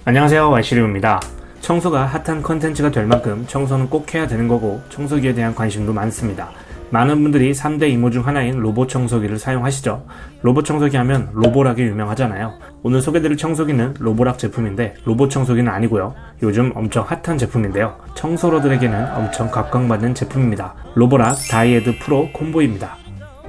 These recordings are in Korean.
안녕하세요, YC리우입니다. 청소가 핫한 컨텐츠가 될 만큼 청소는 꼭 해야 되는 거고 청소기에 대한 관심도 많습니다. 많은 분들이 3대 이모 중 하나인 로봇 청소기를 사용하시죠. 로봇 청소기 하면 로보락이 유명하잖아요. 오늘 소개드릴 청소기는 로보락 제품인데 로봇 청소기는 아니고요. 요즘 엄청 핫한 제품인데요. 청소러들에게는 엄청 각광받는 제품입니다. 로보락 다이에드 프로 콤보입니다.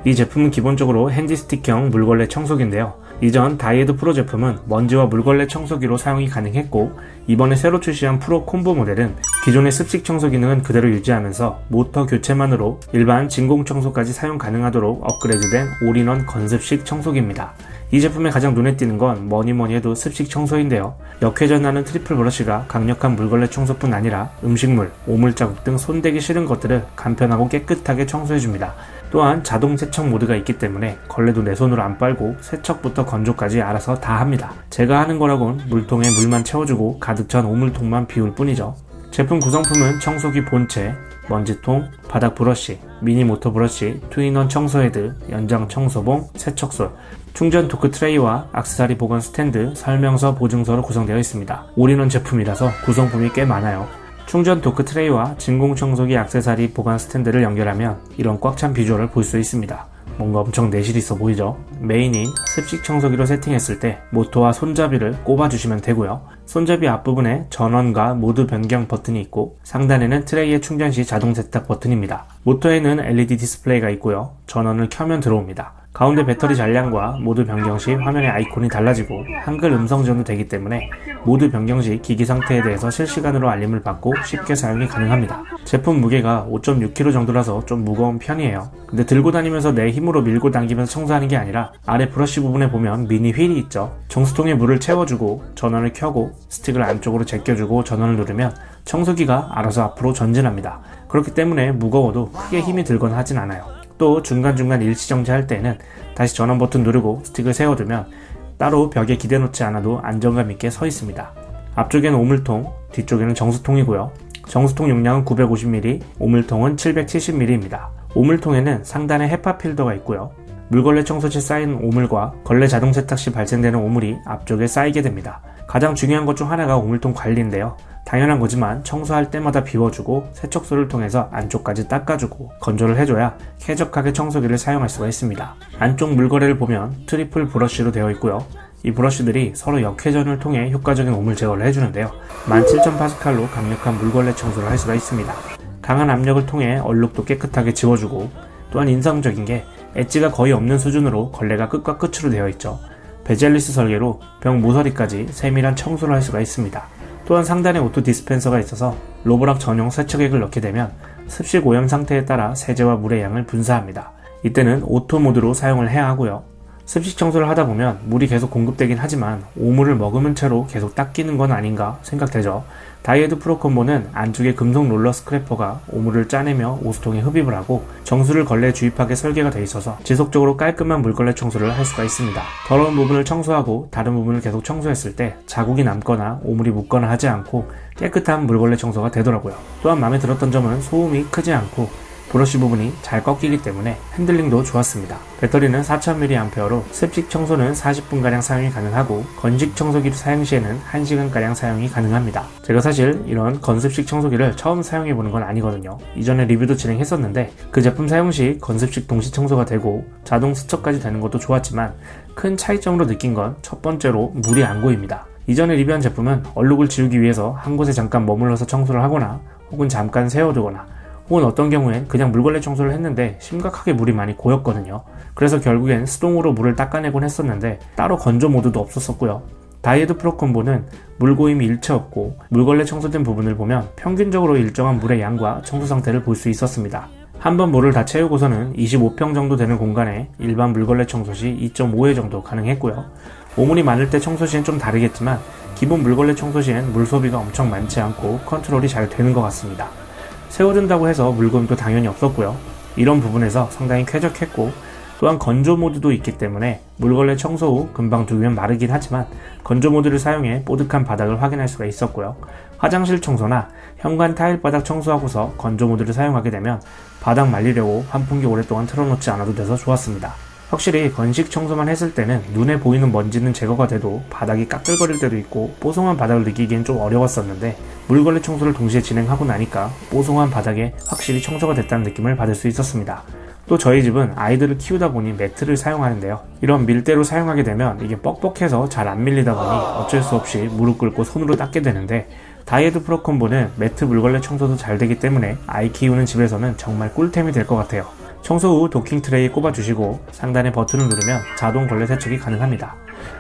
이 제품은 기본적으로 핸디스틱형 물걸레 청소기인데요. 이전 다이에드 프로 제품은 먼지와 물걸레 청소기로 사용이 가능했고, 이번에 새로 출시한 프로 콤보 모델은 기존의 습식 청소 기능은 그대로 유지하면서 모터 교체만으로 일반 진공 청소까지 사용 가능하도록 업그레이드된 올인원 건습식 청소기입니다. 이 제품의 가장 눈에 띄는 건 뭐니뭐니 해도 습식 청소인데요. 역회전하는 트리플 브러쉬가 강력한 물걸레 청소뿐 아니라 음식물, 오물 자국 등 손대기 싫은 것들을 간편하고 깨끗하게 청소해줍니다. 또한 자동 세척 모드가 있기 때문에 걸레도 내 손으로 안 빨고 세척부터 건조까지 알아서 다 합니다. 제가 하는 거라곤 물통에 물만 채워주고 가득 찬 오물통만 비울 뿐이죠. 제품 구성품은 청소기 본체, 먼지통, 바닥 브러쉬, 미니 모터 브러쉬, 투인원 청소 헤드, 연장 청소봉, 세척솔, 충전 도크 트레이와 액세서리 보관 스탠드, 설명서, 보증서로 구성되어 있습니다. 올인원 제품이라서 구성품이 꽤 많아요. 충전 도크 트레이와 진공 청소기 액세서리 보관 스탠드를 연결하면 이런 꽉 찬 비주얼을 볼 수 있습니다. 뭔가 엄청 내실 있어 보이죠? 메인인 습식 청소기로 세팅했을 때 모터와 손잡이를 꼽아주시면 되고요. 손잡이 앞부분에 전원과 모드 변경 버튼이 있고 상단에는 트레이의 충전 시 자동 세탁 버튼입니다. 모터에는 LED 디스플레이가 있고요. 전원을 켜면 들어옵니다. 가운데 배터리 잔량과 모드 변경 시 화면의 아이콘이 달라지고 한글 음성 지원도 되기 때문에 모드 변경 시 기기 상태에 대해서 실시간으로 알림을 받고 쉽게 사용이 가능합니다. 제품 무게가 5.6kg 정도라서 좀 무거운 편이에요. 근데 들고 다니면서 내 힘으로 밀고 당기면서 청소하는 게 아니라 아래 브러쉬 부분에 보면 미니 휠이 있죠. 정수통에 물을 채워주고 전원을 켜고 스틱을 안쪽으로 제껴주고 전원을 누르면 청소기가 알아서 앞으로 전진합니다. 그렇기 때문에 무거워도 크게 힘이 들거나 하진 않아요. 또 중간중간 일시정지 할 때는 다시 전원 버튼 누르고 스틱을 세워두면 따로 벽에 기대 놓지 않아도 안정감 있게 서 있습니다. 앞쪽에는 오물통, 뒤쪽에는 정수통이고요. 정수통 용량은 950ml, 오물통은 770ml입니다. 오물통에는 상단에 헤파 필더가 있고요. 물걸레 청소 시 쌓인 오물과 걸레 자동 세탁 시 발생되는 오물이 앞쪽에 쌓이게 됩니다. 가장 중요한 것 중 하나가 오물통 관리인데요. 당연한 거지만 청소할 때마다 비워주고 세척소를 통해서 안쪽까지 닦아주고 건조를 해줘야 쾌적하게 청소기를 사용할 수가 있습니다. 안쪽 물걸레를 보면 트리플 브러쉬로 되어 있고요. 이 브러쉬들이 서로 역회전을 통해 효과적인 오물 제거를 해주는데요. 17,000파스칼로 강력한 물걸레 청소를 할 수가 있습니다. 강한 압력을 통해 얼룩도 깨끗하게 지워주고, 또한 인상적인 게 엣지가 거의 없는 수준으로 걸레가 끝과 끝으로 되어 있죠. 베젤리스 설계로 벽 모서리까지 세밀한 청소를 할 수가 있습니다. 또한 상단에 오토 디스펜서가 있어서 로보락 전용 세척액을 넣게 되면 습식 오염 상태에 따라 세제와 물의 양을 분사합니다. 이때는 오토 모드로 사용을 해야 하고요. 습식 청소를 하다 보면 물이 계속 공급되긴 하지만 오물을 머금은 채로 계속 닦이는 건 아닌가 생각되죠. 다이에드 프로 콤보는 안쪽에 금속 롤러 스크래퍼가 오물을 짜내며 오수통에 흡입을 하고 정수를 걸레에 주입하게 설계가 되어 있어서 지속적으로 깔끔한 물걸레 청소를 할 수가 있습니다. 더러운 부분을 청소하고 다른 부분을 계속 청소했을 때 자국이 남거나 오물이 묻거나 하지 않고 깨끗한 물걸레 청소가 되더라고요. 또한 마음에 들었던 점은 소음이 크지 않고 브러쉬 부분이 잘 꺾이기 때문에 핸들링도 좋았습니다. 배터리는 4000mAh로 습식 청소는 40분가량 사용이 가능하고 건식 청소기 사용 시에는 1시간가량 사용이 가능합니다. 제가 사실 이런 건습식 청소기를 처음 사용해보는 건 아니거든요. 이전에 리뷰도 진행했었는데 그 제품 사용 시 건습식 동시 청소가 되고 자동 수척까지 되는 것도 좋았지만 큰 차이점으로 느낀 건 첫 번째로 물이 안 고입니다. 이전에 리뷰한 제품은 얼룩을 지우기 위해서 한 곳에 잠깐 머물러서 청소를 하거나 혹은 잠깐 세워두거나 혹은 어떤 경우엔 그냥 물걸레 청소를 했는데 심각하게 물이 많이 고였거든요. 그래서 결국엔 수동으로 물을 닦아내곤 했었는데 따로 건조 모드도 없었었고요. 다이에드 프로 콤보는 물고임이 일체 없고 물걸레 청소된 부분을 보면 평균적으로 일정한 물의 양과 청소 상태를 볼 수 있었습니다. 한번 물을 다 채우고서는 25평 정도 되는 공간에 일반 물걸레 청소 시 2.5회 정도 가능했고요. 오물이 많을 때 청소 시엔 좀 다르겠지만 기본 물걸레 청소 시엔 물 소비가 엄청 많지 않고 컨트롤이 잘 되는 것 같습니다. 세워준다고 해서 물고임도 당연히 없었고요. 이런 부분에서 상당히 쾌적했고 또한 건조 모드도 있기 때문에 물걸레 청소 후 금방 두면 마르긴 하지만 건조 모드를 사용해 뽀득한 바닥을 확인할 수가 있었고요. 화장실 청소나 현관 타일 바닥 청소하고서 건조 모드를 사용하게 되면 바닥 말리려고 환풍기 오랫동안 틀어놓지 않아도 돼서 좋았습니다. 확실히 건식 청소만 했을 때는 눈에 보이는 먼지는 제거가 돼도 바닥이 까끌거릴 때도 있고 뽀송한 바닥을 느끼기엔 좀 어려웠었는데 물걸레 청소를 동시에 진행하고 나니까 뽀송한 바닥에 확실히 청소가 됐다는 느낌을 받을 수 있었습니다. 또 저희 집은 아이들을 키우다 보니 매트를 사용하는데요. 이런 밀대로 사용하게 되면 이게 뻑뻑해서 잘 안 밀리다 보니 어쩔 수 없이 무릎 꿇고 손으로 닦게 되는데 다이에드 프로 콤보는 매트 물걸레 청소도 잘 되기 때문에 아이 키우는 집에서는 정말 꿀템이 될 것 같아요. 청소 후 도킹 트레이에 꼽아주시고 상단의 버튼을 누르면 자동 걸레 세척이 가능합니다.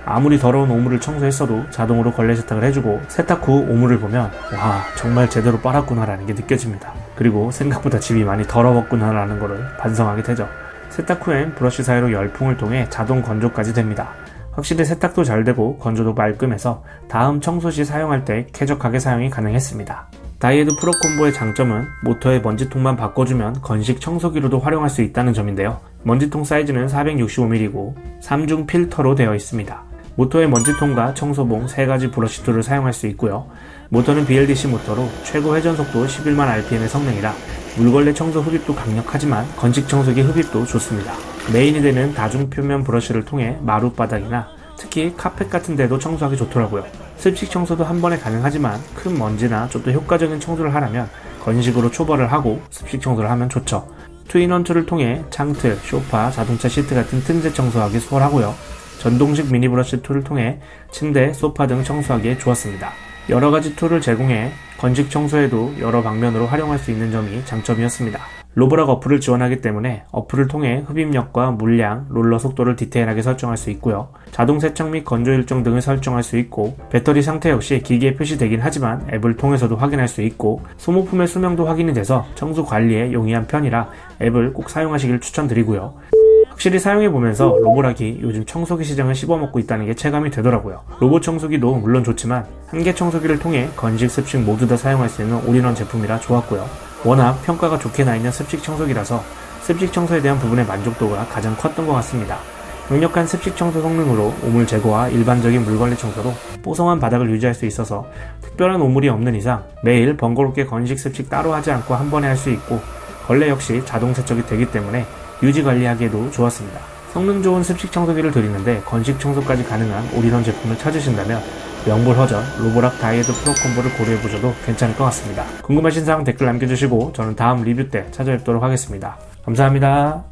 아무리 더러운 오물을 청소했어도 자동으로 걸레 세탁을 해주고 세탁 후 오물을 보면 와 정말 제대로 빨았구나 라는 게 느껴집니다. 그리고 생각보다 집이 많이 더러웠구나 라는 거를 반성하게 되죠. 세탁 후엔 브러쉬 사이로 열풍을 통해 자동 건조까지 됩니다. 확실히 세탁도 잘 되고 건조도 깔끔해서 다음 청소 시 사용할 때 쾌적하게 사용이 가능했습니다. 다이에드 프로 콤보의 장점은 모터의 먼지통만 바꿔주면 건식 청소기로도 활용할 수 있다는 점인데요. 먼지통 사이즈는 465mm이고 3중 필터로 되어 있습니다. 모터의 먼지통과 청소봉 3가지 브러쉬 툴을 사용할 수 있고요. 모터는 BLDC 모터로 최고 회전속도 11만 RPM의 성능이라 물걸레 청소 흡입도 강력하지만 건식 청소기 흡입도 좋습니다. 메인이 되는 다중표면 브러쉬를 통해 마룻바닥이나 특히 카펫 같은 데도 청소하기 좋더라고요. 습식 청소도 한 번에 가능하지만 큰 먼지나 좀 더 효과적인 청소를 하려면 건식으로 초벌을 하고 습식 청소를 하면 좋죠. 투인원 툴을 통해 창틀, 소파, 자동차 시트 같은 틈새 청소하기 수월하고요. 전동식 미니 브러쉬 툴을 통해 침대, 소파 등 청소하기에 좋았습니다. 여러가지 툴을 제공해 건식 청소에도 여러 방면으로 활용할 수 있는 점이 장점이었습니다. 로보락 어플을 지원하기 때문에 어플을 통해 흡입력과 물량, 롤러 속도를 디테일하게 설정할 수 있고요. 자동 세척 및 건조 일정 등을 설정할 수 있고 배터리 상태 역시 기기에 표시되긴 하지만 앱을 통해서도 확인할 수 있고 소모품의 수명도 확인이 돼서 청소 관리에 용이한 편이라 앱을 꼭 사용하시길 추천드리고요. 확실히 사용해보면서 로보락이 요즘 청소기 시장을 씹어먹고 있다는 게 체감이 되더라고요. 로봇 청소기도 물론 좋지만 한개 청소기를 통해 건식, 습식 모두 다 사용할 수 있는 올인원 제품이라 좋았고요. 워낙 평가가 좋게 나있는 습식 청소기라서 습식 청소에 대한 부분의 만족도가 가장 컸던 것 같습니다. 강력한 습식 청소 성능으로 오물 제거와 일반적인 물걸레 청소로 뽀송한 바닥을 유지할 수 있어서 특별한 오물이 없는 이상 매일 번거롭게 건식, 습식 따로 하지 않고 한 번에 할 수 있고 걸레 역시 자동 세척이 되기 때문에 유지 관리하기에도 좋았습니다. 성능 좋은 습식 청소기를 드리는데 건식 청소까지 가능한 올인원 제품을 찾으신다면 명불허전 로보락 다이에드 프로 콤보를 고려해보셔도 괜찮을 것 같습니다. 궁금하신 사항 댓글 남겨주시고 저는 다음 리뷰 때 찾아뵙도록 하겠습니다. 감사합니다.